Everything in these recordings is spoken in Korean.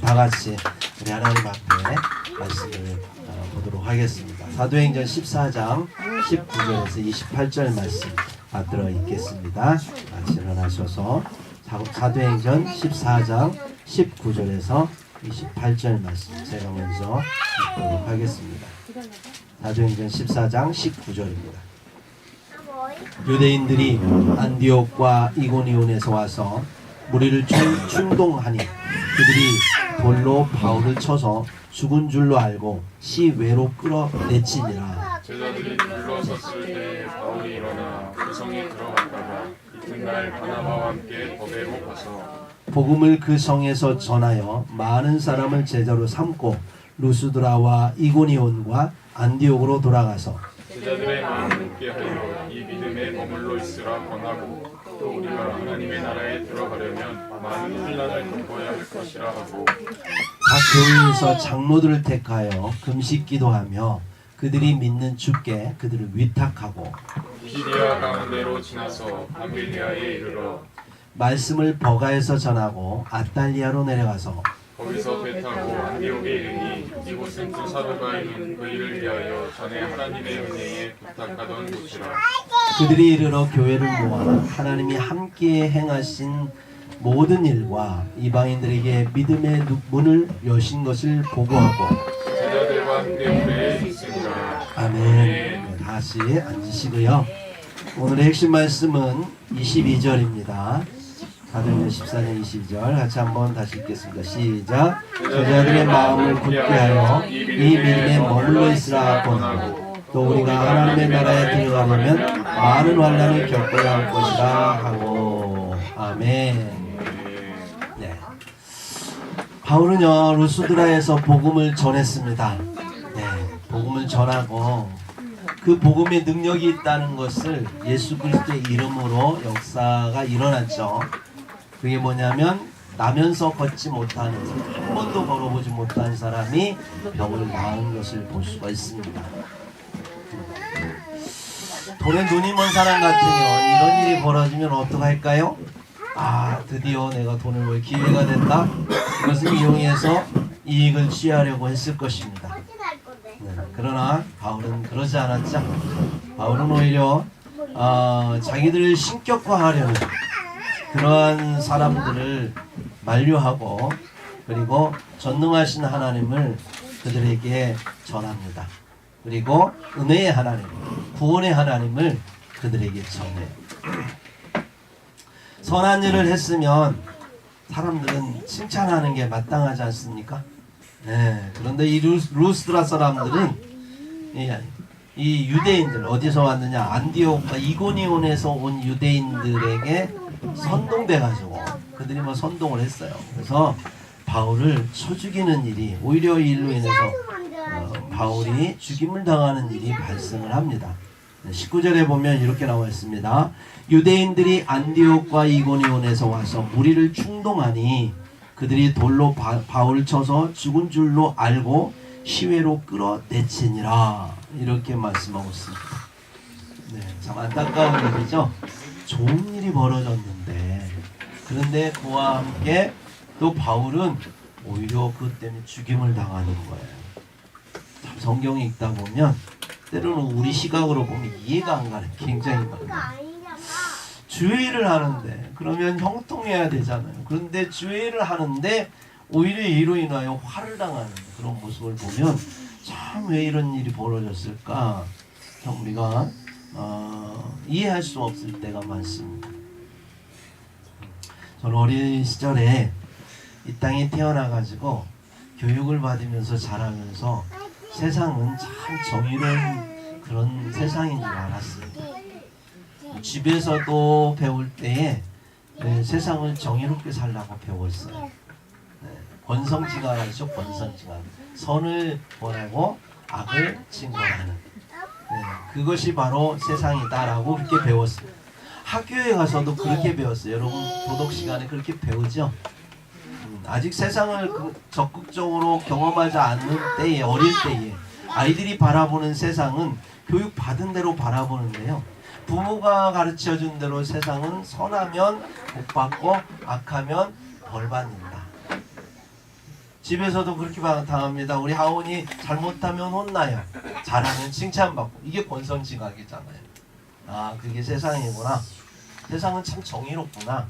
다 같이 우리 하나님 앞에 말씀을 보도록 하겠습니다. 사도행전 14장 19절에서 28절 말씀 받들어 읽겠습니다. 같이 일어나셔서 사도행전 14장 19절에서 28절 말씀 제가 먼저 읽도록 하겠습니다. 사도행전 14장 19절입니다. 유대인들이 안디옥과 이고니온에서 와서 무리를 충동하니 그들이 돌로 바울을 쳐서 죽은 줄로 알고 시외로 끌어내치니라. 제자들이 둘러섰을 때 바울이 일어나 그 성에 들어갔다가 이튿날 바나바와 함께 더베로 가서 복음을 그 성에서 전하여 많은 사람을 제자로 삼고 루스드라와 이고니온과 안디옥으로 돌아가서 제자들의 마음을 굳게 하여 이 믿음에 머물러 있으라 권하고 또 우리가 하나님의 나라에 들어가려면 많은 환난을 겪어야 할 것이라 하고 각 교회에서 장로들을 택하여 금식 기도하며 그들이 믿는 주께 그들을 위탁하고 비리아 가운데로 지나서 밤빌리아에 이르러 말씀을 버가에서 전하고 아탈리아로 내려가서 거기서 배 타고 안디옥에 이르니 이곳은 두 사도가 있는 그 일을 위하여 전에 하나님의 은혜에 부탁하던 곳이라. 그들이 이르러 교회를 모아 하나님이 함께 행하신 모든 일과 이방인들에게 믿음의 문을 여신 것을 보고하고 제자들과 함께 오래 있으니라. 아멘. 네, 다시 앉으시고요. 오늘의 핵심 말씀은 22절입니다. 사도행전 14장 22절 같이 한번 다시 읽겠습니다. 시작. 제자들의 마음을 굳게 하여 이 믿음에 머물러 있으라 권하고 또 우리가 하나님의 나라에 들어가려면 많은 환난을 겪어야 할 것이라 하고 아멘. 네. 바울은요 루스드라에서 복음을 전했습니다. 네, 복음을 전하고 그 복음의 능력이 있다는 것을 예수 그리스도의 이름으로 역사가 일어났죠. 그게 뭐냐면 나면서 걷지 못하는 한 번도 걸어보지 못한 사람이 병을 나은 것을 볼 수가 있습니다. 돈에 눈이 먼 사람 같으면 이런 일이 벌어지면 어떡할까요? 아, 드디어 내가 돈을 벌 기회가 됐다. 이것을 이용해서 이익을 취하려고 했을 것입니다. 네, 그러나 바울은 그러지 않았죠. 바울은 오히려 자기들을 신격화하려는 그러한 사람들을 만류하고 그리고 전능하신 하나님을 그들에게 전합니다. 그리고 은혜의 하나님, 구원의 하나님을 그들에게 전해요. 선한 일을 했으면 사람들은 칭찬하는 게 마땅하지 않습니까? 네, 그런데 이 루스드라 사람들은 이 유대인들 어디서 왔느냐 안디옥과 이고니온에서 온 유대인들에게 선동돼가지고 그들이 뭐 선동을 했어요. 그래서 바울을 쳐 죽이는 일이 오히려 이 일로 인해서 바울이 죽임을 당하는 일이 발생을 합니다. 19절에 보면 이렇게 나와 있습니다. 유대인들이 안디옥과 이고니온에서 와서 무리를 충동하니 그들이 돌로 바울을 쳐서 죽은 줄로 알고 시외로 끌어내치니라 이렇게 말씀하고 있습니다. 네, 참 안타까운 일이죠. 좋은 일이 벌어졌는데 그런데 그와 함께 또 바울은 오히려 그 때문에 죽임을 당하는 거예요. 참 성경에 읽다 보면 때로는 우리 시각으로 보면 이해가 안 가는 굉장히 많아요. 주의를 하는데 그러면 형통해야 되잖아요. 그런데 주의를 하는데 오히려 이로 인하여 화를 당하는 그런 모습을 보면 참 왜 이런 일이 벌어졌을까 참 우리가 이해할 수 없을 때가 많습니다. 저는 어린 시절에 이 땅에 태어나가지고 교육을 받으면서 자라면서 세상은 참 정의로운 그런 세상인 줄 알았습니다. 집에서도 배울 때에 세상을 정의롭게 살라고 배웠어요. 권성징악하죠. 권성징악. 선을 원하고 악을 징벌하는 그것이 바로 세상이다라고 그렇게 배웠어요. 학교에 가서도 그렇게 배웠어요. 여러분 도덕 시간에 그렇게 배우죠. 아직 세상을 적극적으로 경험하지 않는 때에 어릴 때에 아이들이 바라보는 세상은 교육 받은 대로 바라보는데요. 부모가 가르쳐준 대로 세상은 선하면 복 받고 악하면 벌 받는다. 집에서도 그렇게 당합니다. 우리 하온이 잘못하면 혼나요. 잘하면 칭찬받고. 이게 권선징악이잖아요. 아, 그게 세상이구나. 세상은 참 정의롭구나.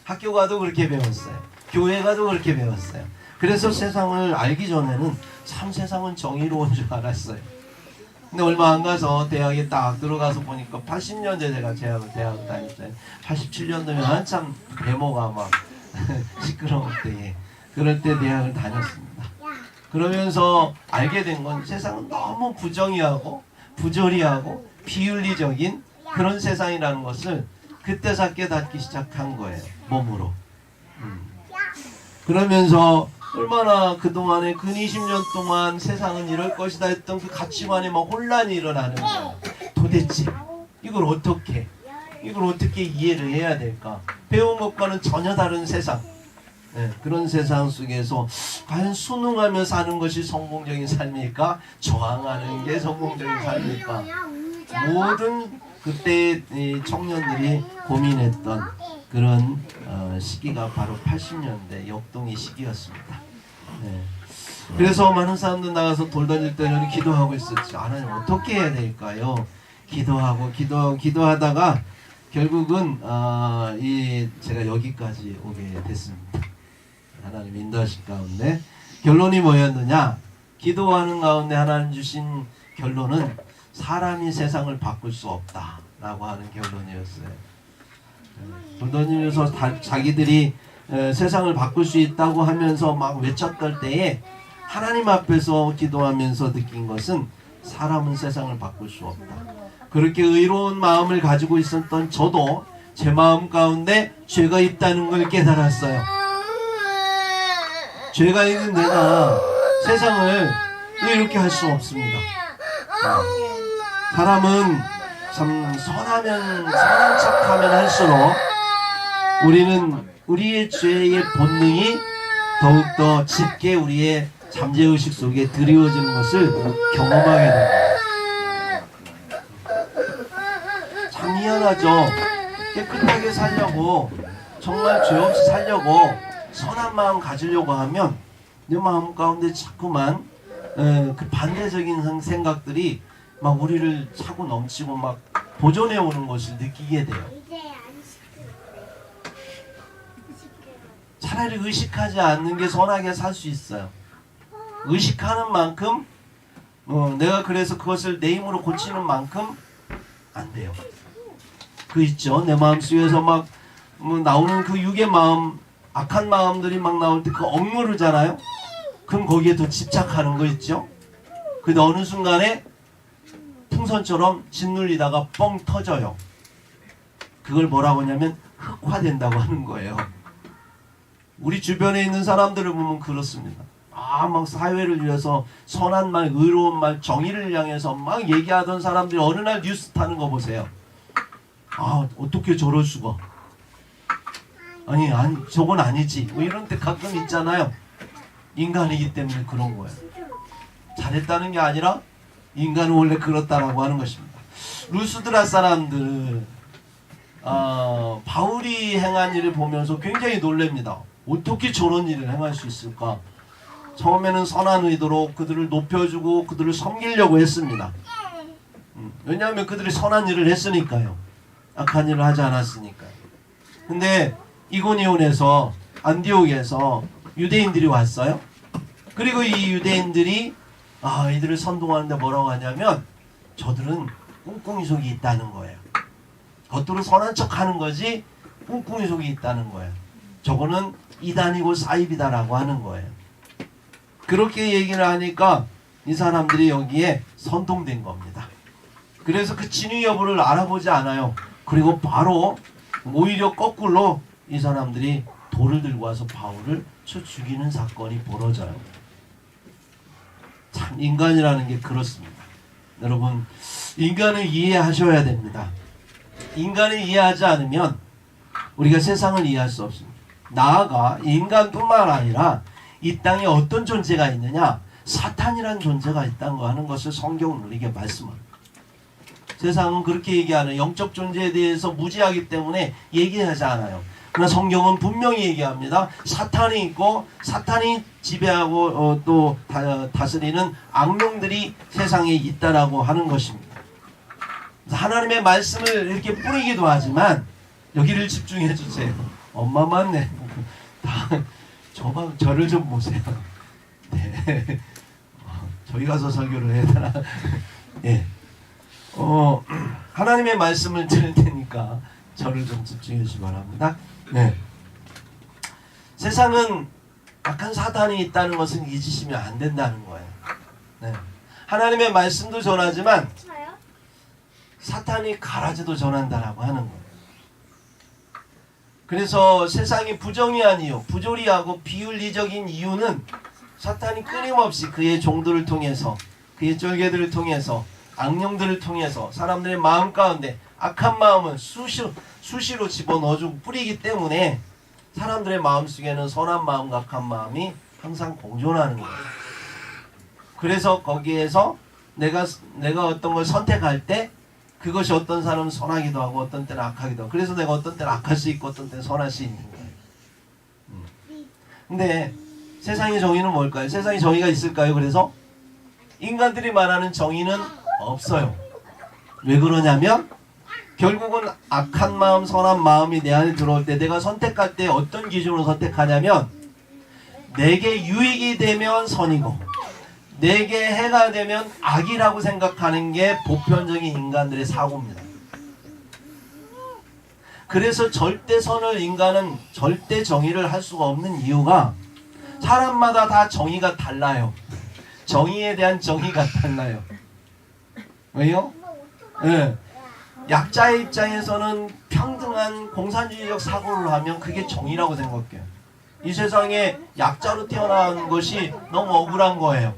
학교 가도 그렇게 배웠어요. 교회 가도 그렇게 배웠어요. 그래서 세상을 알기 전에는 참 세상은 정의로운 줄 알았어요. 근데 얼마 안 가서 대학에 딱 들어가서 보니까 80년대 제가 대학을 다녔어요. 87년도면 한참 데모가 막 시끄러울 때에 그럴 때 대학을 다녔습니다. 그러면서 알게 된 건 세상은 너무 부정의하고 부조리하고 비윤리적인 그런 세상이라는 것을 그때서 깨닫기 시작한 거예요. 몸으로. 그러면서 얼마나 그동안에 근 20년 동안 세상은 이럴 것이다 했던 그 가치관에 막 혼란이 일어나는 거예요. 도대체 이걸 어떻게 이해를 해야 될까? 배운 것과는 전혀 다른 세상. 네, 그런 세상 속에서 과연 순응하며 사는 것이 성공적인 삶일까? 저항하는 게 성공적인 삶일까? 모든 그때 청년들이 고민했던 그런 시기가 바로 80년대 역동의 시기였습니다. 네. 그래서 많은 사람들 나가서 돌 던질 때 저는 기도하고 있었죠. 하나님 어떻게 해야 될까요? 기도하다가 결국은 제가 여기까지 오게 됐습니다. 하나님 인도하실 가운데 결론이 뭐였느냐? 기도하는 가운데 하나님 주신 결론은 사람이 세상을 바꿀 수 없다라고 하는 결론이었어요. 돌던지면서 자기들이 세상을 바꿀 수 있다고 하면서 막 외쳤던 때에 하나님 앞에서 기도하면서 느낀 것은 사람은 세상을 바꿀 수 없다. 그렇게 의로운 마음을 가지고 있었던 저도 제 마음 가운데 죄가 있다는 걸 깨달았어요. 죄가 있는 내가 세상을 의롭게 할 수 없습니다. 사람은 참 선한 척하면 할수록 우리는 우리의 죄의 본능이 더욱더 짙게 우리의 잠재의식 속에 드리워지는 것을 경험하게 됩니다. 참 미안하죠. 깨끗하게 살려고 정말 죄 없이 살려고 선한 마음 가지려고 하면 내 마음 가운데 자꾸만 그 반대적인 생각들이 막 우리를 차고 넘치고 막 보존해 오는 것을 느끼게 돼요. 차라리 의식하지 않는 게 선하게 살 수 있어요. 의식하는 만큼 내가 그래서 그것을 내 힘으로 고치는 만큼 안 돼요. 그 있죠. 내 마음속에서 막 나오는 그 육의 마음, 악한 마음들이 막 나올 때 그 억누르잖아요. 그럼 거기에 더 집착하는 거 있죠. 근데 어느 순간에 풍선처럼 짓눌리다가 뻥 터져요. 그걸 뭐라고 하냐면 흑화된다고 하는 거예요. 우리 주변에 있는 사람들을 보면 그렇습니다. 막 사회를 위해서 선한 말, 의로운 말, 정의를 향해서 막 얘기하던 사람들이 어느 날 뉴스 타는 거 보세요. 어떻게 저럴 수가. 아니 저건 아니지. 뭐 이런 때 가끔 있잖아요. 인간이기 때문에 그런 거예요. 잘했다는 게 아니라 인간은 원래 그렇다라고 하는 것입니다. 루스드라 사람들 바울이 행한 일을 보면서 굉장히 놀랍니다. 어떻게 저런 일을 행할 수 있을까? 처음에는 선한 의도로 그들을 높여주고 그들을 섬기려고 했습니다. 왜냐하면 그들이 선한 일을 했으니까요. 악한 일을 하지 않았으니까요. 근데 이고니온에서 안디옥에서 유대인들이 왔어요. 그리고 이 유대인들이 이들을 선동하는데 뭐라고 하냐면 저들은 꿍꿍이 속이 있다는 거예요. 겉으로 선한 척 하는 거지 꿍꿍이 속이 있다는 거예요. 저거는 이단이고 사입이다라고 하는 거예요. 그렇게 얘기를 하니까 이 사람들이 여기에 선동된 겁니다. 그래서 그 진위 여부를 알아보지 않아요. 그리고 바로 오히려 거꾸로 이 사람들이 돌을 들고 와서 바울을 쳐 죽이는 사건이 벌어져요. 참 인간이라는 게 그렇습니다. 여러분 인간을 이해하셔야 됩니다. 인간을 이해하지 않으면 우리가 세상을 이해할 수 없습니다. 나아가 인간뿐만 아니라 이 땅에 어떤 존재가 있느냐? 사탄이라는 존재가 있다는 거 하는 것을 성경은 우리에게 말씀합니다. 세상은 그렇게 얘기하는 영적 존재에 대해서 무지하기 때문에 얘기하지 않아요. 그러나 성경은 분명히 얘기합니다. 사탄이 있고 사탄이 지배하고 또 다스리는 악령들이 세상에 있다라고 하는 것입니다. 하나님의 말씀을 이렇게 뿌리기도 하지만 여기를 집중해 주세요. 엄마만 네. 저를 좀 보세요. 네. 저희 가서 설교를 해야 되나? 예. 하나님의 말씀을 들을 테니까 저를 좀 집중해 주시기 바랍니다. 네. 세상은 악한 사탄이 있다는 것은 잊으시면 안 된다는 거예요. 네. 하나님의 말씀도 전하지만 사탄이 가라지도 전한다라고 하는 거예요. 그래서 세상이 부정의한 이유, 부조리하고 비윤리적인 이유는 사탄이 끊임없이 그의 종들을 통해서, 그의 쫄개들을 통해서, 악령들을 통해서 사람들의 마음 가운데 악한 마음은 수시로 집어넣어주고 뿌리기 때문에 사람들의 마음속에는 선한 마음과 악한 마음이 항상 공존하는 거예요. 그래서 거기에서 내가 어떤 걸 선택할 때 그것이 어떤 사람은 선하기도 하고 어떤 때는 악하기도 하고, 그래서 내가 어떤 때는 악할 수 있고 어떤 때는 선할 수 있는 거예요. 근데 세상의 정의는 뭘까요? 세상의 정의가 있을까요? 그래서 인간들이 말하는 정의는 없어요. 왜 그러냐면 결국은 악한 마음, 선한 마음이 내 안에 들어올 때 내가 선택할 때 어떤 기준으로 선택하냐면 내게 유익이 되면 선이고 내게 해가 되면 악이라고 생각하는 게 보편적인 인간들의 사고입니다. 그래서 절대 선을 인간은 절대 정의를 할 수가 없는 이유가 사람마다 다 정의가 달라요. 정의에 대한 정의가 달라요. 왜요? 네. 약자의 입장에서는 평등한 공산주의적 사고를 하면 그게 정의라고 생각해요. 이 세상에 약자로 태어난 것이 너무 억울한 거예요.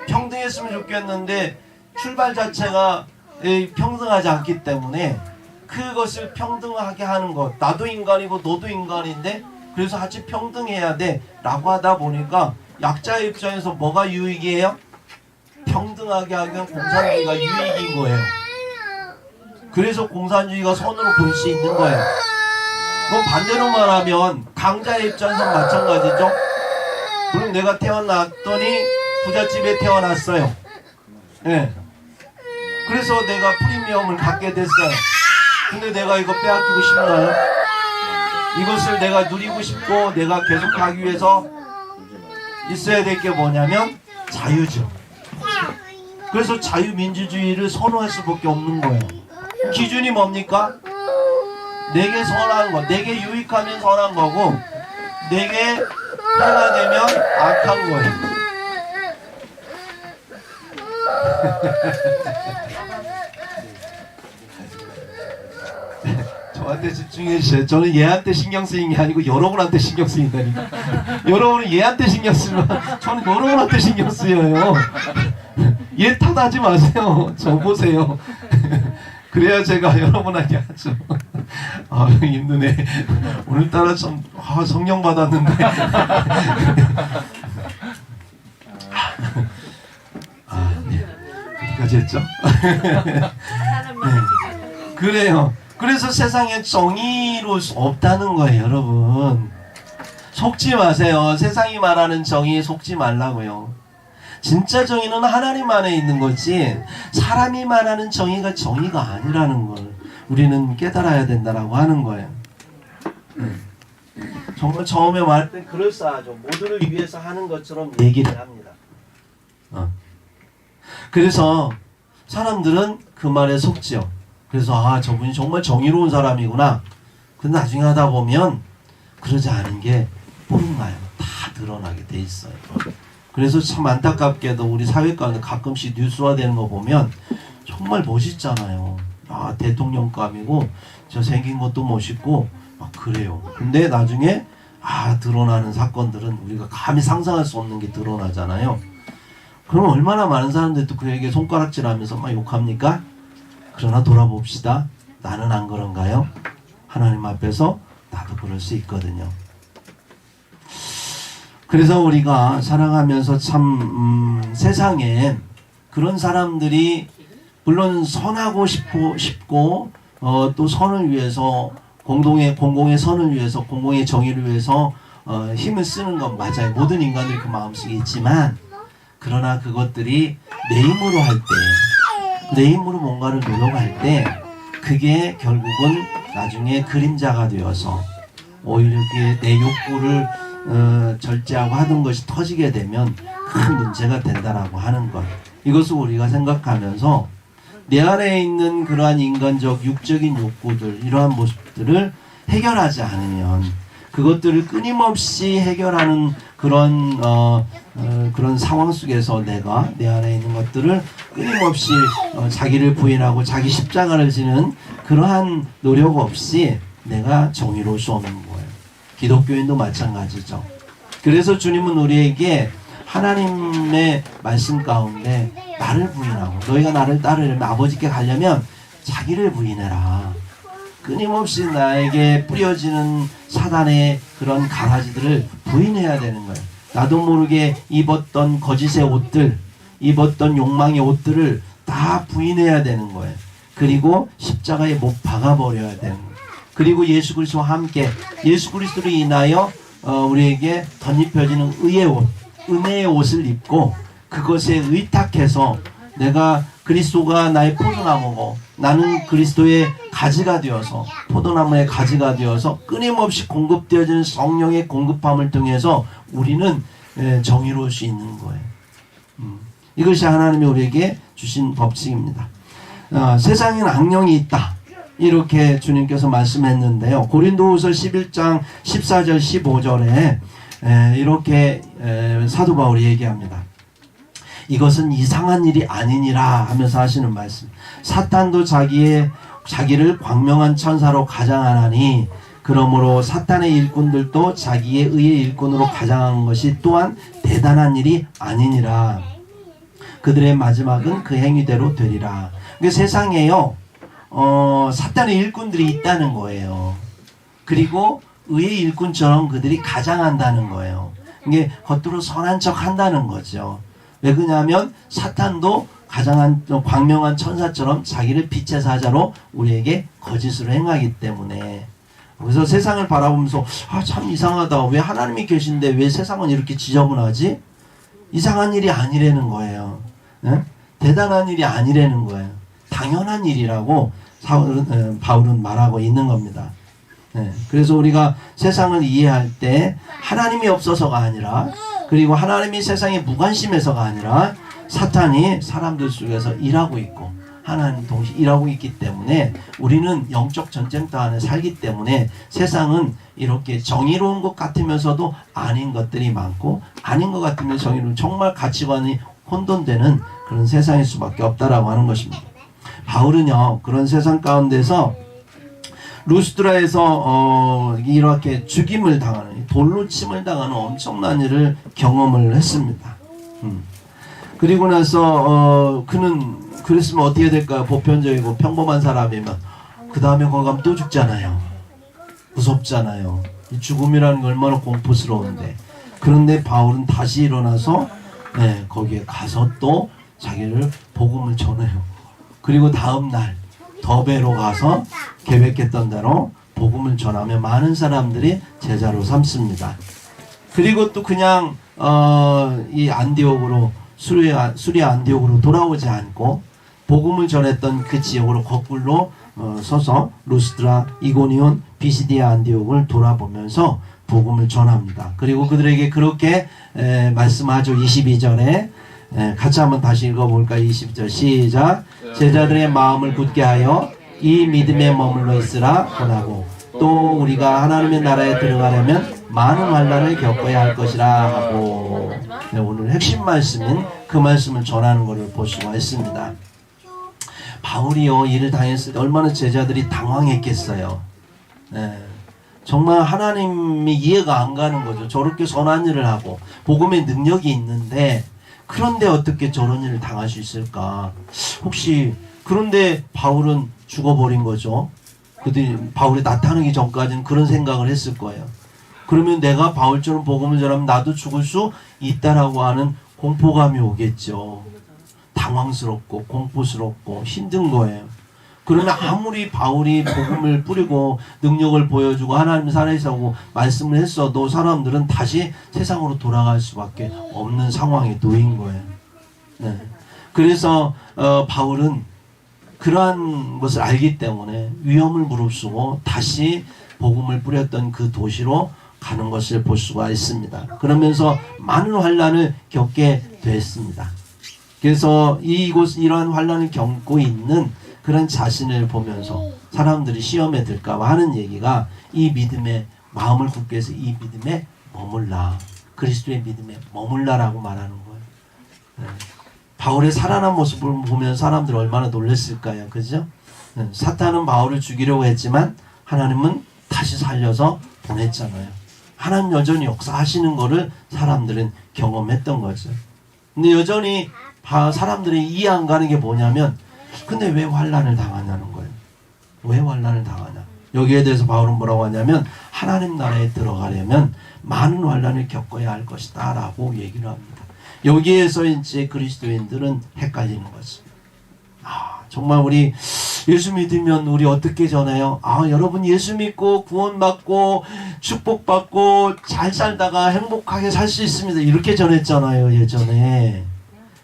평등했으면 좋겠는데 출발 자체가 평등하지 않기 때문에 그것을 평등하게 하는 것, 나도 인간이고 너도 인간인데 그래서 같이 평등해야 돼 라고 하다 보니까 약자의 입장에서 뭐가 유익이에요? 평등하게 하면 공산주의가 유익인 거예요. 그래서 공산주의가 선으로 보일 수 있는 거예요. 그럼 반대로 말하면 강자의 입장에서 마찬가지죠. 그럼 내가 태어났더니 부잣집에 태어났어요. 네. 그래서 내가 프리미엄을 갖게 됐어요. 근데 내가 이거 빼앗기고 싶나요? 이것을 내가 누리고 싶고 내가 계속 가기 위해서 있어야 될 게 뭐냐면 자유죠. 그래서 자유민주주의를 선호할 수밖에 없는 거예요. 기준이 뭡니까? 내게 선한 거, 내게 유익하면 선한 거고 내게 해가 되면 악한 거예요. 저한테 집중해 주세요. 저는 얘한테 신경 쓰이는 게 아니고 여러분한테 신경 쓰인다니까. 여러분은 얘한테 신경 쓰면 저는 여러분한테 신경 쓰여요. 얘 탓하지 마세요. 저 보세요. 그래야 제가 여러분에게 하죠. 아, 힘드네. 오늘따라 좀 성령 받았는데. 네. 어디까지 했죠? 네. 그래요. 그래서 세상에 정의로 없다는 거예요, 여러분. 속지 마세요. 세상이 말하는 정의에 속지 말라고요. 진짜 정의는 하나님 안에 있는 거지 사람이 말하는 정의가 정의가 아니라는 걸 우리는 깨달아야 된다라고 하는 거예요. 정말 처음에 말할 때 그럴싸하죠. 모두를 위해서 하는 것처럼 얘기를 합니다. 그래서 사람들은 그 말에 속지요. 그래서 저분이 정말 정의로운 사람이구나. 근데 나중에 하다 보면 그러지 않은 게 뽀록나요. 다 드러나게 돼 있어요. 그래서 참 안타깝게도 우리 사회 가운데 가끔씩 뉴스화되는 거 보면 정말 멋있잖아요. 대통령감이고 저 생긴 것도 멋있고 막 그래요. 근데 나중에 드러나는 사건들은 우리가 감히 상상할 수 없는 게 드러나잖아요. 그럼 얼마나 많은 사람들이 또 그에게 손가락질하면서 막 욕합니까? 그러나 돌아봅시다. 나는 안 그런가요? 하나님 앞에서 나도 그럴 수 있거든요. 그래서 우리가 살아가면서 참 세상에 그런 사람들이 물론 선하고 싶고 또 선을 위해서 공공의 선을 위해서, 공공의 정의를 위해서 힘을 쓰는 건 맞아요. 모든 인간들이 그 마음속에 있지만, 그러나 그것들이 내 힘으로 할 때, 내 힘으로 뭔가를 노력할 때 그게 결국은 나중에 그림자가 되어서 오히려 내 욕구를 절제하고 하던 것이 터지게 되면 큰 문제가 된다라고 하는 것. 이것을 우리가 생각하면서 내 안에 있는 그러한 인간적 육적인 욕구들, 이러한 모습들을 해결하지 않으면, 그것들을 끊임없이 해결하는 그런 그런 상황 속에서 내가 내 안에 있는 것들을 끊임없이 자기를 부인하고 자기 십자가를 지는 그러한 노력 없이 내가 정의로울 수 없는 거예요. 기독교인도 마찬가지죠. 그래서 주님은 우리에게 하나님의 말씀 가운데 나를 부인하고, 너희가 나를 따르려면, 아버지께 가려면 자기를 부인해라. 끊임없이 나에게 뿌려지는 사단의 그런 가라지들을 부인해야 되는 거예요. 나도 모르게 입었던 거짓의 옷들, 입었던 욕망의 옷들을 다 부인해야 되는 거예요. 그리고 십자가에 못 박아버려야 되는 거예요. 그리고 예수 그리스도와 함께 예수 그리스도로 인하여 우리에게 덧입혀지는 의의 옷, 은혜의 옷을 입고 그것에 의탁해서 내가 그리스도가 나의 포도나무고 나는 그리스도의 가지가 되어서, 포도나무의 가지가 되어서 끊임없이 공급되어지는 성령의 공급함을 통해서 우리는 정의로울 수 있는 거예요. 이것이 하나님이 우리에게 주신 법칙입니다. 세상에는 악령이 있다, 이렇게 주님께서 말씀했는데요. 고린도후서 11장 14절 15절에 이렇게 사도 바울이 얘기합니다. 이것은 이상한 일이 아니니라 하면서 하시는 말씀. 사탄도 자기를 광명한 천사로 가장하나니, 그러므로 사탄의 일꾼들도 자기의 의의 일꾼으로 가장한 것이 또한 대단한 일이 아니니라. 그들의 마지막은 그 행위대로 되리라. 그러니까 세상에요, 사탄의 일꾼들이 있다는 거예요. 그리고 의의 일꾼처럼 그들이 가장한다는 거예요. 이게 겉으로 선한 척 한다는 거죠. 왜 그러냐면 사탄도 가장한 광명한 천사처럼 자기를 빛의 사자로 우리에게 거짓으로 행하기 때문에, 그래서 세상을 바라보면서 참 이상하다, 왜 하나님이 계신데 왜 세상은 이렇게 지저분하지? 이상한 일이 아니라는 거예요. 네? 대단한 일이 아니라는 거예요. 당연한 일이라고 바울은 말하고 있는 겁니다. 네. 그래서 우리가 세상을 이해할 때 하나님이 없어서가 아니라, 그리고 하나님이 세상에 무관심해서가 아니라 사탄이 사람들 속에서 일하고 있고 하나님 동시에 일하고 있기 때문에 우리는 영적 전쟁터 안에 살기 때문에 세상은 이렇게 정의로운 것 같으면서도 아닌 것들이 많고, 아닌 것 같으면 정의로운, 정말 가치관이 혼돈되는 그런 세상일 수밖에 없다라고 하는 것입니다. 바울은요, 그런 세상 가운데서 루스드라에서 이렇게 죽임을 당하는, 돌로 침을 당하는 엄청난 일을 경험을 했습니다. 그리고 나서 그는 그랬으면 어떻게 될까요? 보편적이고 평범한 사람이면 그 다음에 거기 가면 또 죽잖아요. 무섭잖아요. 이 죽음이라는 게 얼마나 공포스러운데. 그런데 바울은 다시 일어나서 거기에 가서 또 자기를 복음을 전해요. 그리고 다음 날 더베로 가서 계획했던 대로 복음을 전하며 많은 사람들이 제자로 삼습니다. 그리고 또 그냥 이 안디옥으로, 수리아 안디옥으로 돌아오지 않고 복음을 전했던 그 지역으로 거꾸로 서서 루스드라, 이고니온, 비시디아 안디옥을 돌아보면서 복음을 전합니다. 그리고 그들에게 그렇게 말씀하죠. 22절에 같이 한번 다시 읽어볼까요? 22절 시작. 제자들의 마음을 굳게 하여 이 믿음에 머물러 있으라 권하고, 또 우리가 하나님의 나라에 들어가려면 많은 환난을 겪어야 할 것이라 하고. 오늘 핵심 말씀인 그 말씀을 전하는 것을 볼 수가 있습니다. 바울이요, 일을 당했을 때 얼마나 제자들이 당황했겠어요. 정말 하나님이 이해가 안 가는 거죠. 저렇게 선한 일을 하고 복음의 능력이 있는데, 그런데 어떻게 저런 일을 당할 수 있을까? 혹시 그런데 바울은 죽어버린 거죠. 그들이 바울이 나타나기 전까지는 그런 생각을 했을 거예요. 그러면 내가 바울처럼 복음을 전하면 나도 죽을 수 있다라고 하는 공포감이 오겠죠. 당황스럽고 공포스럽고 힘든 거예요. 그러면 아무리 바울이 복음을 뿌리고 능력을 보여주고 하나님 살아있다고 말씀을 했어도 사람들은 다시 세상으로 돌아갈 수밖에 없는 상황에 놓인 거예요. 네. 그래서 바울은 그러한 것을 알기 때문에 위험을 무릅쓰고 다시 복음을 뿌렸던 그 도시로 가는 것을 볼 수가 있습니다. 그러면서 많은 환난을 겪게 됐습니다. 그래서 이러한 환난을 겪고 있는 그런 자신을 보면서 사람들이 시험에 들까봐 하는 얘기가 이 믿음에 마음을 굳게 해서 이 믿음에 머물라. 그리스도의 믿음에 머물라라고 말하는 거예요. 네. 바울의 살아난 모습을 보면 사람들이 얼마나 놀랐을까요? 그죠? 네. 사탄은 바울을 죽이려고 했지만 하나님은 다시 살려서 보냈잖아요. 하나님 여전히 역사하시는 거를 사람들은 경험했던 거죠. 근데 여전히 사람들이 이해 안 가는 게 뭐냐면 근데 왜 환난을 당하냐는 거예요. 왜 환난을 당하냐. 여기에 대해서 바울은 뭐라고 하냐면 하나님 나라에 들어가려면 많은 환난을 겪어야 할 것이다 라고 얘기를 합니다. 여기에서 이제 그리스도인들은 헷갈리는 거죠. 정말 우리 예수 믿으면 우리 어떻게 전해요? 여러분 예수 믿고 구원받고 축복받고 잘 살다가 행복하게 살 수 있습니다. 이렇게 전했잖아요, 예전에.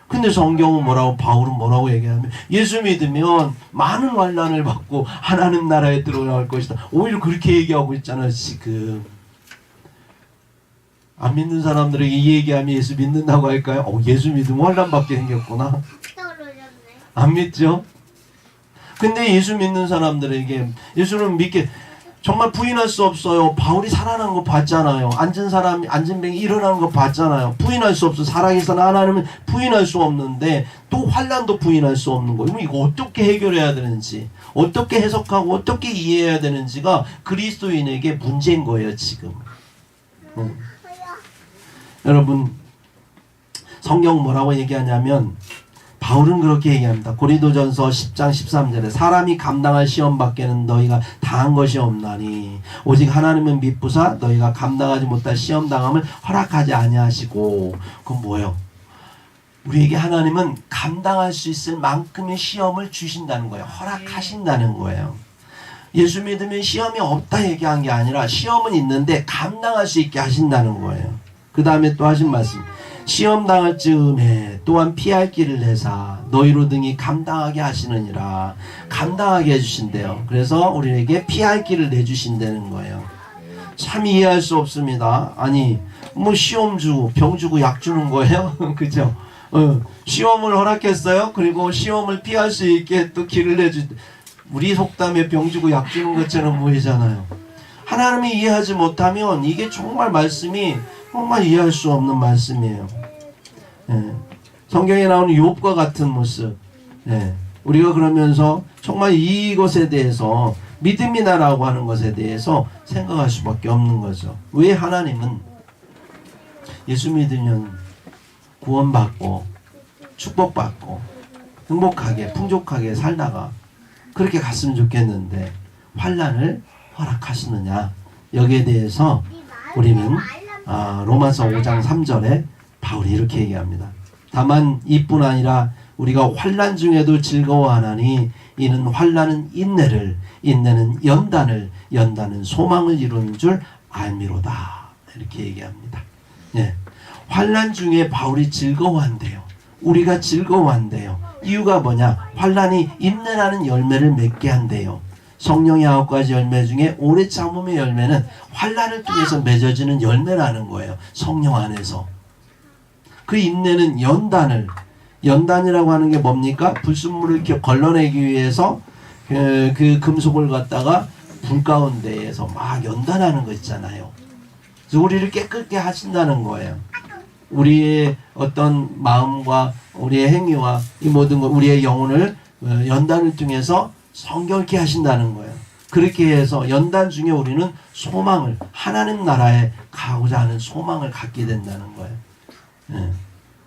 근데 성경은 뭐라고, 바울은 뭐라고 얘기하면 예수 믿으면 많은 환난을 받고 하나님 나라에 들어갈 것이다. 오히려 그렇게 얘기하고 있잖아요, 지금. 안 믿는 사람들에게 이 얘기하면 예수 믿는다고 할까요? 예수 믿으면 환난 받게 생겼구나. 안 믿죠? 근데 예수 믿는 사람들에게 예수를 믿게 정말 부인할 수 없어요. 바울이 살아난 거 봤잖아요. 앉은 병이 일어나는 거 봤잖아요. 부인할 수 없어. 살아계신 하나님은 부인할 수 없는데 또 환난도 부인할 수 없는 거예요. 그럼 이거 어떻게 해결해야 되는지, 어떻게 해석하고 어떻게 이해해야 되는지가 그리스도인에게 문제인 거예요, 지금. 여러분, 성경 뭐라고 얘기하냐면 바울은 그렇게 얘기합니다. 고린도전서 10장 13절에 사람이 감당할 시험 밖에는 너희가 당한 것이 없나니 오직 하나님은 미쁘사 너희가 감당하지 못할 시험 당함을 허락하지 아니하시고. 그건 뭐예요? 우리에게 하나님은 감당할 수 있을 만큼의 시험을 주신다는 거예요. 허락하신다는 거예요. 예수 믿으면 시험이 없다 얘기한 게 아니라 시험은 있는데 감당할 수 있게 하신다는 거예요. 그 다음에 또 하신 말씀, 시험 당할 즈음에 또한 피할 길을 내사 너희로 등이 감당하게 하시느니라. 감당하게 해주신대요. 그래서 우리에게 피할 길을 내주신다는 거예요. 참 이해할 수 없습니다. 아니 뭐 시험 주고 병 주고 약 주는 거예요? 그죠? 시험을 허락했어요. 그리고 시험을 피할 수 있게 또 길을 내주. 우리 속담에 병 주고 약 주는 것처럼 보이잖아요. 하나님이 이해하지 못하면 이게 정말 말씀이 정말 이해할 수 없는 말씀이에요. 성경에 나오는 욥과 같은 모습. 우리가 그러면서 정말 이것에 대해서 믿음이다라고 하는 것에 대해서 생각할 수밖에 없는 거죠. 왜 하나님은 예수 믿으면 구원받고 축복받고 행복하게 풍족하게 살다가 그렇게 갔으면 좋겠는데 환난을 허락하시느냐. 여기에 대해서 우리는 로마서 5장 3절에 바울이 이렇게 얘기합니다. 다만 이뿐 아니라 우리가 환난 중에도 즐거워하나니 이는 환난은 인내를, 인내는 연단을, 연단은 소망을 이루는 줄 알미로다. 이렇게 얘기합니다. 환난 중에 바울이 즐거워한대요. 우리가 즐거워한대요. 이유가 뭐냐? 환난이 인내라는 열매를 맺게 한대요. 성령의 9가지 열매 중에 오래 참음의 열매는 환난을 통해서 맺어지는 열매라는 거예요. 성령 안에서. 그 인내는 연단이라고 하는 게 뭡니까? 불순물을 이렇게 걸러내기 위해서 그 금속을 갖다가 불 가운데에서 막 연단하는 거 있잖아요. 그래서 우리를 깨끗게 하신다는 거예요. 우리의 어떤 마음과 우리의 행위와 이 모든 것, 우리의 영혼을 연단을 통해서 성결케 하신다는 거예요. 그렇게 해서 연단 중에 우리는 소망을, 하나님 나라에 가고자 하는 소망을 갖게 된다는 거예요.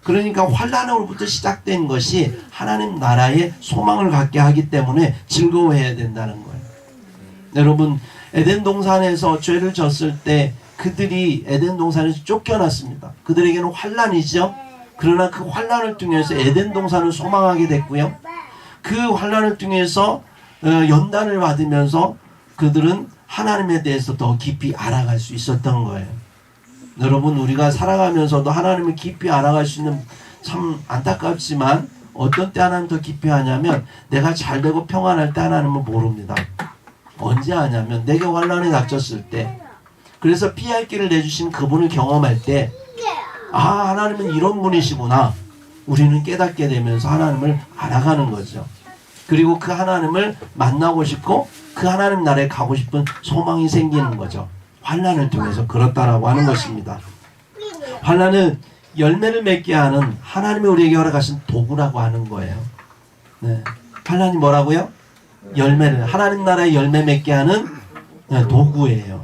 그러니까 환난으로부터 시작된 것이 하나님 나라에 소망을 갖게 하기 때문에 즐거워해야 된다는 거예요. 여러분, 에덴 동산에서 죄를 졌을 때 그들이 에덴 동산에서 쫓겨났습니다. 그들에게는 환난이죠. 그러나 그 환난을 통해서 에덴 동산을 소망하게 됐고요. 그 환난을 통해서 연단을 받으면서 그들은 하나님에 대해서 더 깊이 알아갈 수 있었던 거예요. 여러분, 우리가 살아가면서도 하나님을 깊이 알아갈 수 있는, 참 안타깝지만 어떤 때 하나님 더 깊이 하냐면 내가 잘되고 평안할 때 하나님은 모릅니다. 언제 하냐면 내게 환난이 닥쳤을 때, 그래서 피할 길을 내주신 그분을 경험할 때, 아, 하나님은 이런 분이시구나, 우리는 깨닫게 되면서 하나님을 알아가는 거죠. 그리고 그 하나님을 만나고 싶고 그 하나님 나라에 가고 싶은 소망이 생기는 거죠. 환난을 통해서 그렇다라고 하는 것입니다. 환난은 열매를 맺게 하는 하나님이 우리에게 허락하신 도구라고 하는 거예요. 네. 환난이 뭐라고요? 열매를, 하나님 나라의 열매 맺게 하는 도구예요.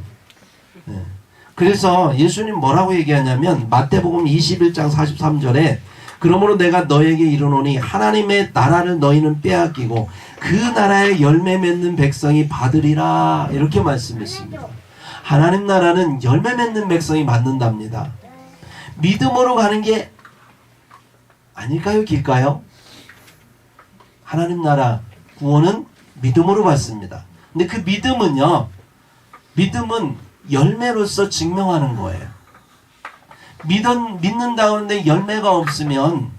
네. 그래서 예수님 뭐라고 얘기하냐면 마태복음 21장 43절에 그러므로 내가 너에게 이르노니 하나님의 나라를 너희는 빼앗기고 그 나라의 열매 맺는 백성이 받으리라, 이렇게 말씀했습니다. 하나님 나라는 열매 맺는 백성이 받는답니다. 믿음으로 가는 게 아닐까요? 길까요? 하나님 나라 구원은 믿음으로 받습니다. 근데 그 믿음은요, 믿음은 열매로서 증명하는 거예요. 믿는 다운데 열매가 없으면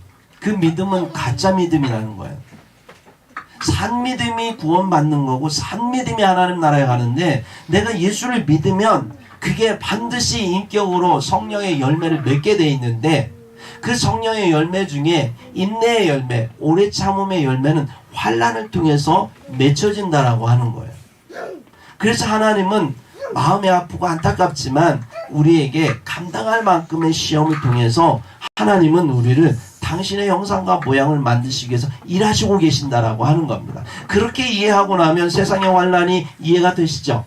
그 믿음은 가짜 믿음이라는 거예요. 산 믿음이 구원받는 거고 산 믿음이 하나님 나라에 가는데, 내가 예수를 믿으면 그게 반드시 인격으로 성령의 열매를 맺게 돼 있는데, 그 성령의 열매 중에 인내의 열매, 오래 참음의 열매는 환난을 통해서 맺혀진다라고 하는 거예요. 그래서 하나님은 마음이 아프고 안타깝지만 우리에게 감당할 만큼의 시험을 통해서 하나님은 우리를 당신의 형상과 모양을 만드시기 위해서 일하시고 계신다라고 하는 겁니다. 그렇게 이해하고 나면 세상의 환난이 이해가 되시죠?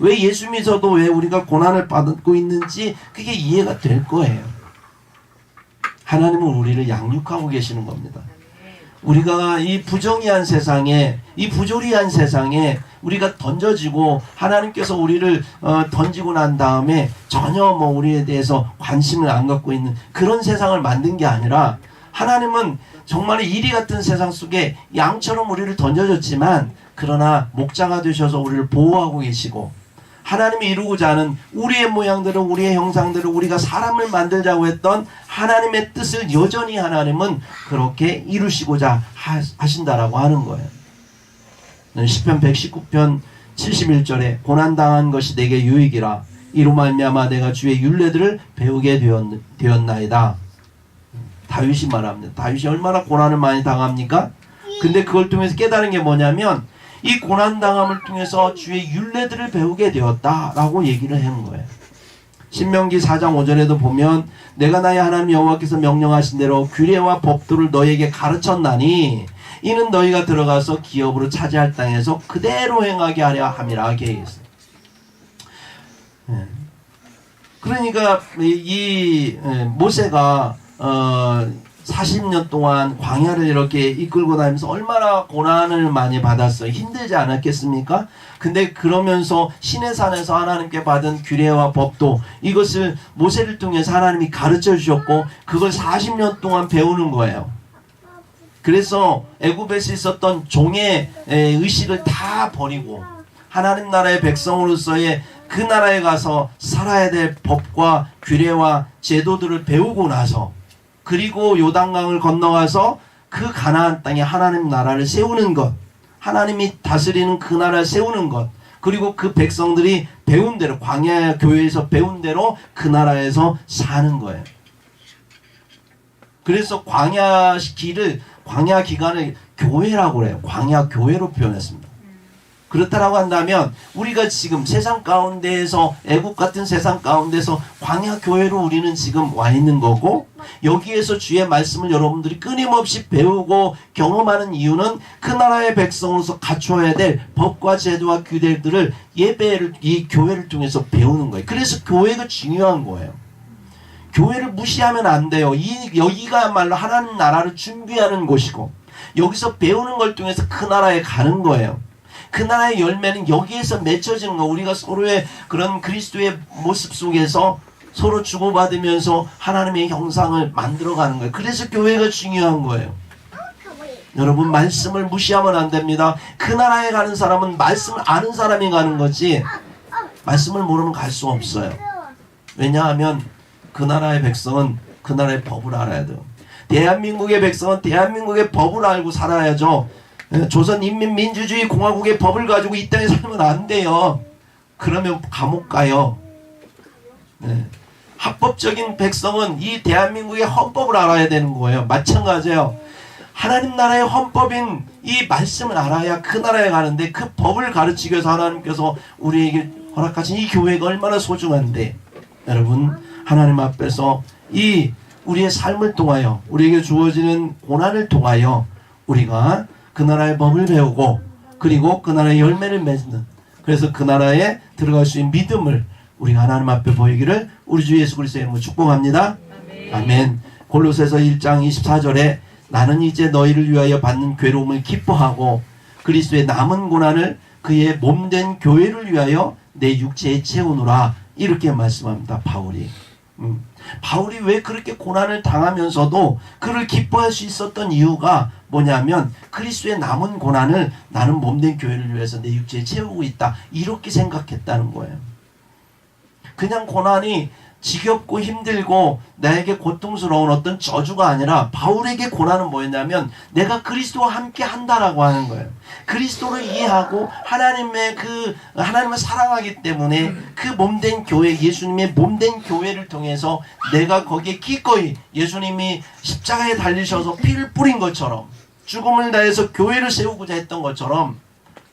왜 예수 믿어도 왜 우리가 고난을 받고 있는지 그게 이해가 될 거예요. 하나님은 우리를 양육하고 계시는 겁니다. 우리가 이 부정의한 세상에, 이 부조리한 세상에 우리가 던져지고 하나님께서 우리를 던지고 난 다음에 전혀 우리에 대해서 관심을 안 갖고 있는 그런 세상을 만든 게 아니라, 하나님은 정말 이리 같은 세상 속에 양처럼 우리를 던져줬지만 그러나 목자가 되셔서 우리를 보호하고 계시고, 하나님이 이루고자 하는 우리의 모양대로 우리의 형상대로 우리가 사람을 만들자고 했던 하나님의 뜻을 여전히 하나님은 그렇게 이루시고자 하신다라고 하는 거예요. 시편 119편 71절에 고난당한 것이 내게 유익이라, 이로 말미암아 내가 주의 율례들을 배우게 되었나이다. 다윗이 말합니다. 다윗이 얼마나 고난을 많이 당합니까? 근데 그걸 통해서 깨달은 게 뭐냐면 이 고난당함을 통해서 주의 율례들을 배우게 되었다라고 얘기를 하는 거예요. 신명기 4장 5절에도 보면 내가 나의 하나님 여호와께서 명령하신 대로 규례와 법도를 너희에게 가르쳤나니 이는 너희가 들어가서 기업으로 차지할 땅에서 그대로 행하게 하려 함이라 계획했어요. 그러니까 이 모세가 40년 동안 광야를 이렇게 이끌고 다니면서 얼마나 고난을 많이 받았어요. 힘들지 않았겠습니까? 근데 그러면서 시내산에서 하나님께 받은 규례와 법도, 이것을 모세를 통해서 하나님이 가르쳐 주셨고 그걸 40년 동안 배우는 거예요. 그래서 애굽에서 있었던 종의 의식을 다 버리고 하나님 나라의 백성으로서의 그 나라에 가서 살아야 될 법과 규례와 제도들을 배우고 나서, 그리고 요단강을 건너가서 그 가나안 땅에 하나님 나라를 세우는 것, 하나님이 다스리는 그 나라를 세우는 것, 그리고 그 백성들이 배운 대로, 광야 교회에서 배운 대로 그 나라에서 사는 거예요. 그래서 광야 기간을 교회라고 그래요. 광야 교회로 표현했습니다. 그렇다라고 한다면 우리가 지금 세상 가운데에서, 애국 같은 세상 가운데서 광야 교회로 우리는 지금 와 있는 거고, 여기에서 주의 말씀을 여러분들이 끊임없이 배우고 경험하는 이유는 그 나라의 백성으로서 갖춰야 될 법과 제도와 규례들을 예배를, 이 교회를 통해서 배우는 거예요. 그래서 교회가 중요한 거예요. 교회를 무시하면 안 돼요. 여기가야말로 하나님 나라를 준비하는 곳이고, 여기서 배우는 걸 통해서 그 나라에 가는 거예요. 그 나라의 열매는 여기에서 맺혀지는 거. 우리가 서로의 그런 그리스도의 모습 속에서 서로 주고받으면서 하나님의 형상을 만들어가는 거예요. 그래서 교회가 중요한 거예요. 여러분, 말씀을 무시하면 안 됩니다. 그 나라에 가는 사람은 말씀을 아는 사람이 가는 거지 말씀을 모르면 갈 수 없어요. 왜냐하면 그 나라의 백성은 그 나라의 법을 알아야 돼요. 대한민국의 백성은 대한민국의 법을 알고 살아야죠. 조선인민민주주의 공화국의 법을 가지고 이 땅에 살면 안 돼요. 그러면 감옥 가요. 합법적인 백성은 이 대한민국의 헌법을 알아야 되는 거예요. 마찬가지예요. 하나님 나라의 헌법인 이 말씀을 알아야 그 나라에 가는데, 그 법을 가르치기 위해서 하나님께서 우리에게 허락하신 이 교회가 얼마나 소중한데, 여러분, 하나님 앞에서 이 우리의 삶을 통하여, 우리에게 주어지는 고난을 통하여 우리가 그 나라의 법을 배우고, 그리고 그 나라의 열매를 맺는, 그래서 그 나라에 들어갈 수 있는 믿음을 우리가 하나님 앞에 보이기를 우리 주 예수 그리스도의 이름으로 축복합니다. 아멘. 골로새서 1장 24절에 나는 이제 너희를 위하여 받는 괴로움을 기뻐하고 그리스도의 남은 고난을 그의 몸된 교회를 위하여 내 육체에 채우노라, 이렇게 말씀합니다. 바울이 왜 그렇게 고난을 당하면서도 그를 기뻐할 수 있었던 이유가 뭐냐면, 그리스도의 남은 고난을 나는 몸된 교회를 위해서 내 육체에 채우고 있다, 이렇게 생각했다는 거예요. 그냥 고난이 지겹고 힘들고 나에게 고통스러운 어떤 저주가 아니라, 바울에게 고난은 뭐였냐면 내가 그리스도와 함께 한다라고 하는 거예요. 그리스도를 이해하고 하나님을 사랑하기 때문에 그 몸된 교회, 예수님의 몸된 교회를 통해서 내가 거기에 기꺼이, 예수님이 십자가에 달리셔서 피를 뿌린 것처럼, 죽음을 다해서 교회를 세우고자 했던 것처럼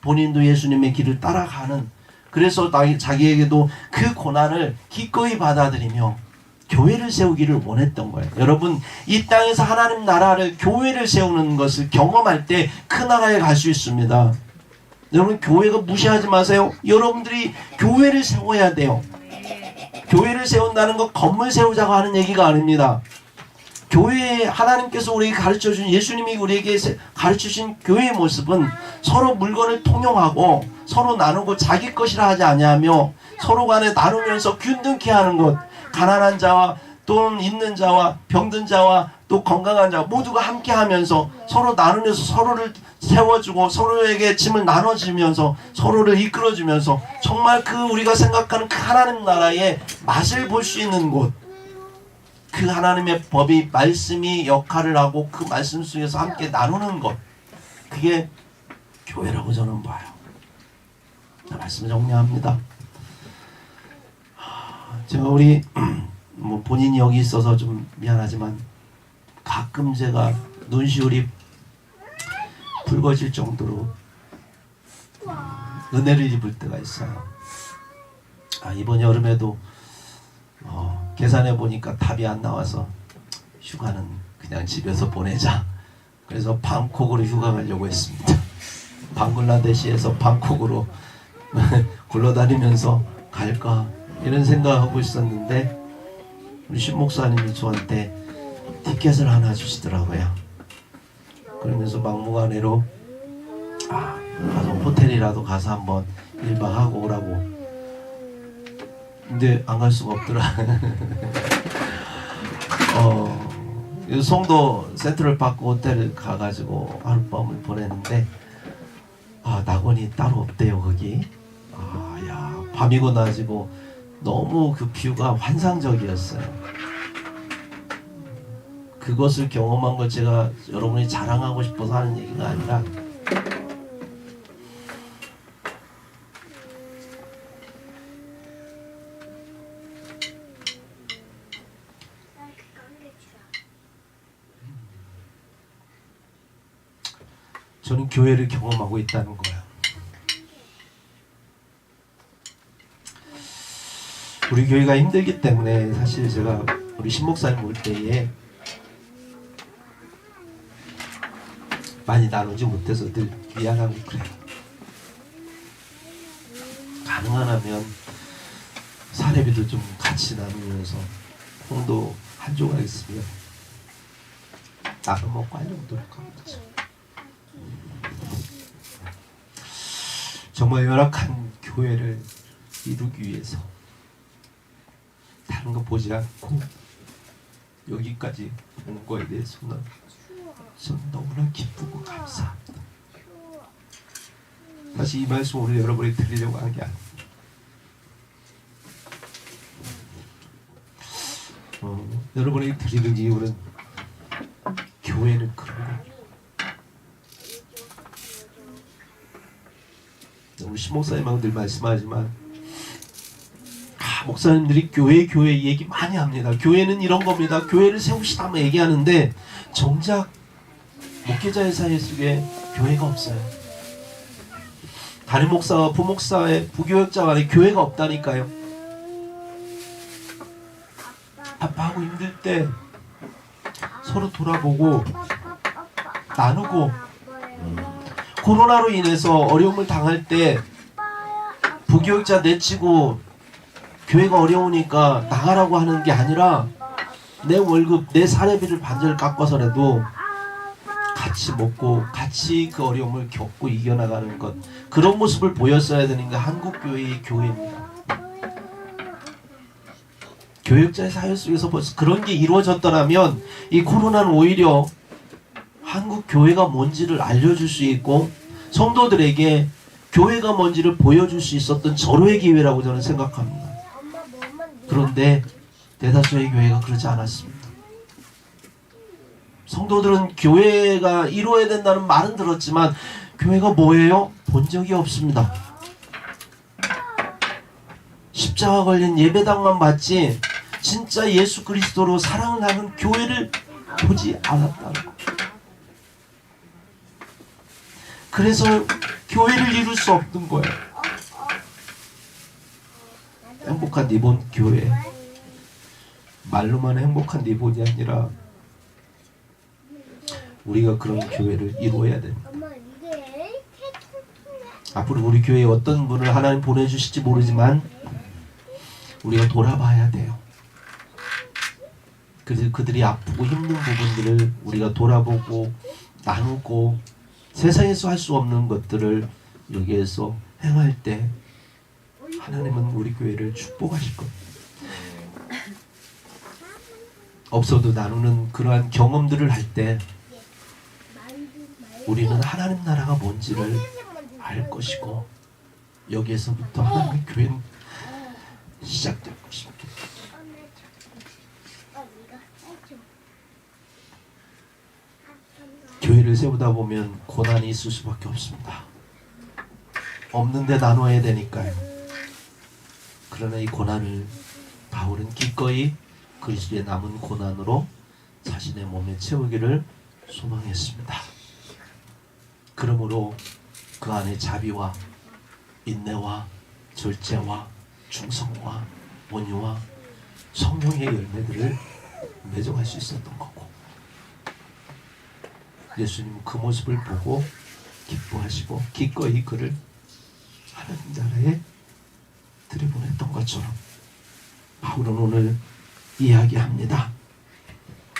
본인도 예수님의 길을 따라가는, 그래서 자기에게도 그 고난을 기꺼이 받아들이며 교회를 세우기를 원했던 거예요. 여러분, 이 땅에서 하나님 나라를, 교회를 세우는 것을 경험할 때 그 나라에 갈 수 있습니다. 여러분, 교회가 무시하지 마세요. 여러분들이 교회를 세워야 돼요. 교회를 세운다는 건 건물 세우자고 하는 얘기가 아닙니다. 교회에 하나님께서 우리에게 가르쳐준, 예수님이 우리에게 가르쳐주신 교회의 모습은 서로 물건을 통용하고 서로 나누고 자기 것이라 하지 아니하며 서로 간에 나누면서 균등케 하는 것, 가난한 자와 돈 있는 자와 병든 자와 또 건강한 자 모두가 함께 하면서 서로 나누면서 서로를 세워주고 서로에게 짐을 나눠주면서 서로를 이끌어주면서 정말 그 우리가 생각하는 그 하나님 나라의 맛을 볼 수 있는 곳, 그 하나님의 법이, 말씀이 역할을 하고 그 말씀 속에서 함께 나누는 것, 그게 교회라고 저는 봐요. 말씀 정리합니다. 제가 우리 본인이 여기 있어서 좀 미안하지만 가끔 제가 눈시울이 붉어질 정도로 은혜를 입을 때가 있어요. 이번 여름에도 계산해 보니까 답이 안 나와서 휴가는 그냥 집에서 보내자. 그래서 방콕으로 휴가 가려고 했습니다. 방글라데시에서 방콕으로 굴러다니면서 갈까 이런 생각하고 있었는데, 우리 신 목사님이 저한테 티켓을 하나 주시더라고요. 그러면서 막무가내로 가서 호텔이라도 가서 한번 1박 하고 오라고. 근데 안 갈 수가 없더라. 송도 센트럴파크 호텔을 가가지고 하룻밤을 보냈는데 낙원이 따로 없대요 거기. 밤이고 낮이고 너무 그 뷰가 환상적이었어요. 그것을 경험한 걸 제가 여러분이 자랑하고 싶어서 하는 얘기가 아니라, 저는 교회를 경험하고 있다는 거예요. 우리 교회가 힘들기 때문에 사실 제가 우리 신목사님 올 때에 많이 나누지 못해서 늘 미안하고 그래요. 가능하면 사례비도 좀 같이 나누면서 홍도 한 조각 있으면 나눠 먹고 하려고 노력합니다. 정말 열악한 교회를 이루기 위해서 다른 거 보지 않고 여기까지 온 거에 대해서는 저는 너무나 기쁘고 감사합니다. 다시 이 말씀 오늘 여러분이 드리려고 하는 게 아닙니다. 여러분이 드리는 이유는 교회는 그런 겁니다. 우리 신목사님하고 늘 말씀하지만 목사님들이 교회 얘기 많이 합니다. 교회는 이런 겁니다. 교회를 세우시다 뭐 얘기하는데 정작 목회자의 사회 속에 교회가 없어요. 담임 목사와 부목사의 부교역자 간에 교회가 없다니까요. 아파하고 힘들 때 서로 돌아보고 나누고, 코로나로 인해서 어려움을 당할 때 부교역자 내치고 교회가 어려우니까 나가라고 하는 게 아니라 내 월급, 내 사례비를 반절 깎아서라도 같이 먹고 같이 그 어려움을 겪고 이겨나가는 것, 그런 모습을 보였어야 되는 게 한국교회의 교회입니다. 교역자의 사회 속에서 벌써 그런 게 이루어졌더라면 이 코로나는 오히려 한국 교회가 뭔지를 알려줄 수 있고 성도들에게 교회가 뭔지를 보여줄 수 있었던 절호의 기회라고 저는 생각합니다. 그런데 대다수의 교회가 그러지 않았습니다. 성도들은 교회가 이루어야 된다는 말은 들었지만 교회가 뭐예요? 본 적이 없습니다. 십자가 걸린 예배당만 봤지 진짜 예수 그리스도로 사랑을 나눈 교회를 보지 않았다는 거. 그래서 교회를 이룰 수 없는 거예요. 행복한 리본 교회, 말로만 행복한 리본이 아니라 우리가 그런 교회를 이루어야 됩니다. 앞으로 우리 교회에 어떤 분을 하나님 보내주실지 모르지만 우리가 돌아봐야 돼요. 그들이 아프고 힘든 부분들을 우리가 돌아보고 나누고 세상에서 할 수 없는 것들을 여기에서 행할 때 하나님은 우리 교회를 축복하실 겁니다. 없어도 나누는 그러한 경험들을 할 때 우리는 하나님 나라가 뭔지를 알 것이고 여기에서부터 하나님의 교회는 시작될 것입니다. 교회를 세우다 보면 고난이 있을 수밖에 없습니다. 없는데 나눠야 되니까요. 그러나 이 고난을 바울은 기꺼이 그리스도의 남은 고난으로 자신의 몸에 채우기를 소망했습니다. 그러므로 그 안에 자비와 인내와 절제와 충성과 온유와 성령의 열매들을 맺어갈 수 있었던 거고, 예수님은 그 모습을 보고 기뻐하시고 기꺼이 그를 하나님 나라에 들여보냈던 것처럼 바울은 오늘 이야기합니다.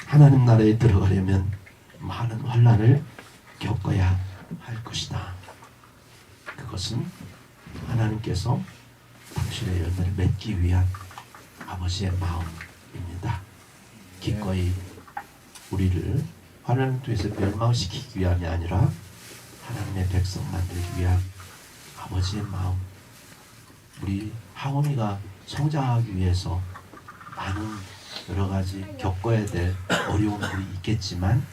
하나님 나라에 들어가려면 많은 환난을 겪어야 할 것이다. 그것은 하나님께서 당신의 열매를 맺기 위한 아버지의 마음입니다. 기꺼이 우리를 하나님 뜻에서 멸망시키기 위함이 아니라 하나님의 백성 만들기 위한 아버지의 마음. 우리 하원이가 성장하기 위해서 많은 여러 가지 겪어야 될 어려움들이 있겠지만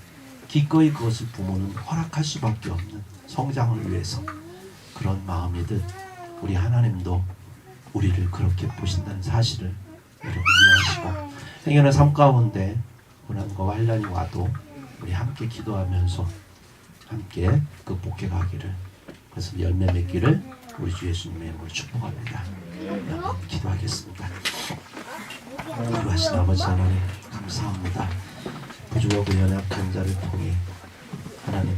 기꺼이 그것을 부모는 허락할 수밖에 없는 성장을 위해서 그런 마음이듯 우리 하나님도 우리를 그렇게 보신다는 사실을 여러분 이해하시고 행여나 삶 가운데 고난과 환난이 와도 우리 함께 기도하면서 함께 극복해 가기를, 그래서 열매 맺기를 우리 주 예수님의 이름으로 축복합니다. 기도하겠습니다. 기도하신 아버지 하나님 감사합니다. 부족하고 연약한 자를 통해 하나님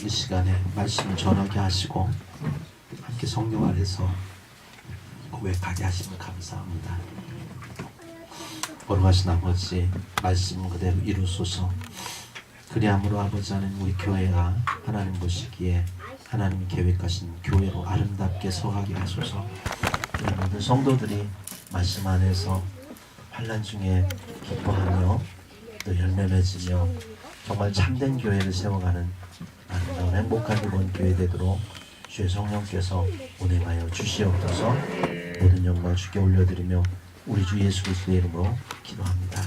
이 시간에 말씀을 전하게 하시고 함께 성령 안에서 고백하게 하시면 감사합니다. 거룩하신 아버지 말씀 그대로 이루소서. 그리함으로 아버지 하나님 우리 교회가 하나님 보시기에 하나님 계획하신 교회로 아름답게 서가게 하소서. 우리 모든 성도들이 말씀 안에서 환난 중에 기뻐하며 또 열매 맺으며 정말 참된 교회를 세워가는 아름다운 행복한 이번 교회 되도록 주의 성령께서 운행하여 주시옵소서. 모든 영광 주께 올려드리며 우리 주 예수 그리스도의 이름으로 기도합니다.